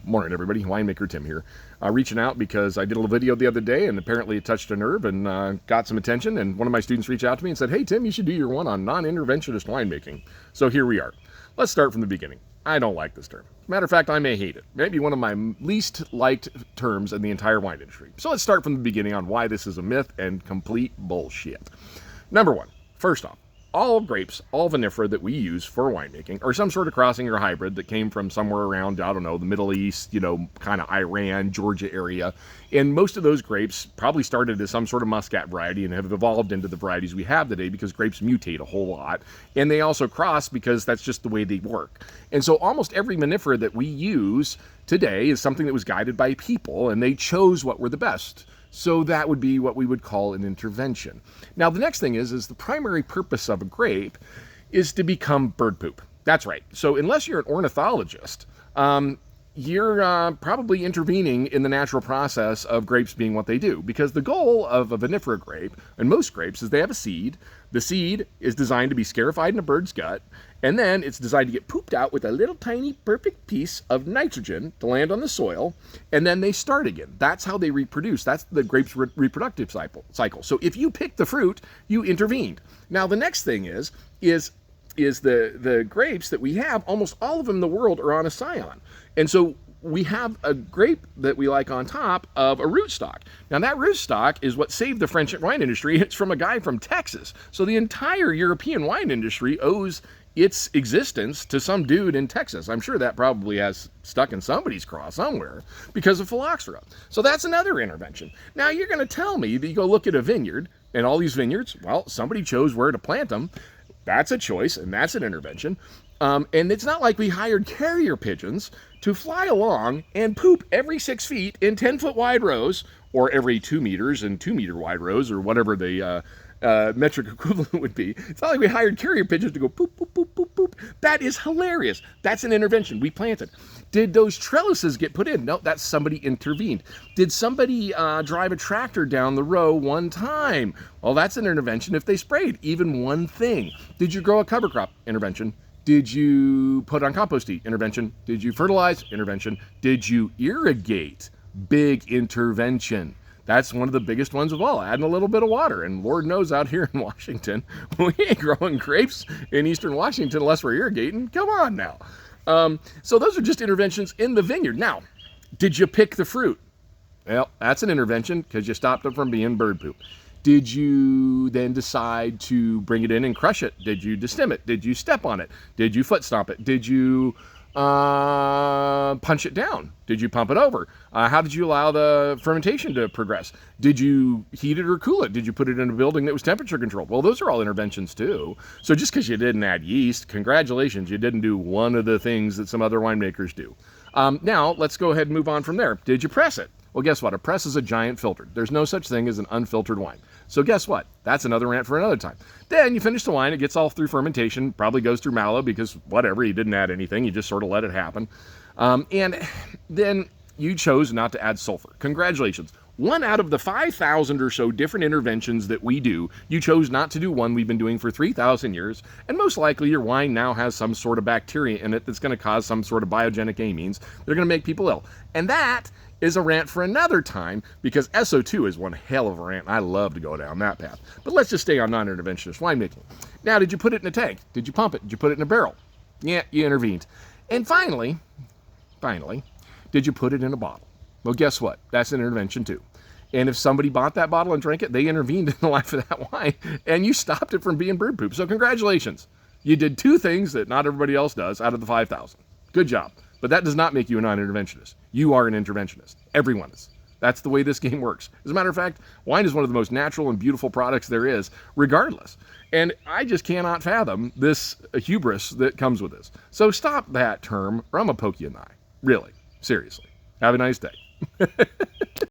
Morning, everybody. Winemaker Tim here. Reaching out because I did a little video the other day and apparently it touched a nerve and got some attention. And one of my students reached out to me and said, "Hey, Tim, you should do your one on non-interventionist winemaking." So here we are. Let's start from the beginning. I don't like this term. Matter of fact, I may hate it. Maybe one of my least liked terms in the entire wine industry. So let's start from the beginning on why this is a myth and complete bullshit. Number one, first off, all grapes, all vinifera that we use for winemaking are some sort of crossing or hybrid that came from somewhere around, I don't know, the Middle East, kind of Iran, Georgia area. And most of those grapes probably started as some sort of muscat variety and have evolved into the varieties we have today because grapes mutate a whole lot. And they also cross because that's just the way they work. And so almost every vinifera that we use today is something that was guided by people and they chose what were the best. So that would be what we would call an intervention. Now, the next thing is the primary purpose of a grape is to become bird poop. That's right. So unless you're an ornithologist, you're probably intervening in the natural process of grapes being what they do. Because the goal of a vinifera grape, and most grapes, is they have a seed. The seed is designed to be scarified in a bird's gut, and then it's designed to get pooped out with a little tiny perfect piece of nitrogen to land on the soil, and then they start again. That's how they reproduce. That's the grape's reproductive cycle. So if you pick the fruit, you intervened. Now the next thing is the grapes that we have, almost all of them in the world are on a scion. And so we have a grape that we like on top of a rootstock. Now that rootstock is what saved the French wine industry. It's from a guy from Texas. So the entire European wine industry owes its existence to some dude in Texas. I'm sure that probably has stuck in somebody's craw somewhere because of phylloxera. So that's another intervention. Now you're going to tell me that you go look at a vineyard, and all these vineyards, well, somebody chose where to plant them. That's a choice, and that's an intervention. And it's not like we hired carrier pigeons to fly along and poop every 6 feet in 10-foot wide rows, or every 2 meters in 2-meter wide rows, or whatever the metric equivalent would be. It's not like we hired carrier pigeons to go poop, poop, poop, poop, poop. That is hilarious. That's an intervention. We planted. Did those trellises get put in? No, that's somebody intervened. Did somebody drive a tractor down the row one time? Well, that's an intervention if they sprayed even one thing. Did you grow a cover crop? Intervention. Did you put on compost tea? Intervention. Did you fertilize? Intervention. Did you irrigate? Big intervention. That's one of the biggest ones of all, adding a little bit of water. And Lord knows out here in Washington, we ain't growing grapes in eastern Washington unless we're irrigating. Come on now. So those are just interventions in the vineyard. Now, did you pick the fruit? Well, that's an intervention because you stopped them from being bird poop. Did you then decide to bring it in and crush it? Did you destem it? Did you step on it? Did you foot stomp it? Did you punch it down? Did you pump it over? How did you allow the fermentation to progress? Did you heat it or cool it? Did you put it in a building that was temperature controlled? Well, those are all interventions too. So just because you didn't add yeast, congratulations, you didn't do one of the things that some other winemakers do. Now, let's go ahead and move on from there. Did you press it? Well, guess what? A press is a giant filter. There's no such thing as an unfiltered wine. So guess what? That's another rant for another time. Then you finish the wine, it gets all through fermentation, probably goes through mallow because whatever, you didn't add anything, you just sort of let it happen. And then you chose not to add sulfur. Congratulations. 1 out of the 5,000 or so different interventions that we do, you chose not to do one we've been doing for 3,000 years, and most likely your wine now has some sort of bacteria in it that's going to cause some sort of biogenic amines that are going to make people ill. And that is a rant for another time because SO2 is one hell of a rant. I love to go down that path. But let's just stay on non-interventionist winemaking. Now, did you put it in a tank? Did you pump it? Did you put it in a barrel? Yeah, you intervened. And finally, did you put it in a bottle? Well, guess what? That's an intervention too. And if somebody bought that bottle and drank it, they intervened in the life of that wine and you stopped it from being bird poop. So congratulations. You did 2 things that not everybody else does out of the 5,000. Good job. But that does not make you a non-interventionist. You are an interventionist. Everyone is. That's the way this game works. As a matter of fact, wine is one of the most natural and beautiful products there is, regardless. And I just cannot fathom this hubris that comes with this. So stop that term, or I'm going to poke you in the eye. Really. Seriously. Have a nice day.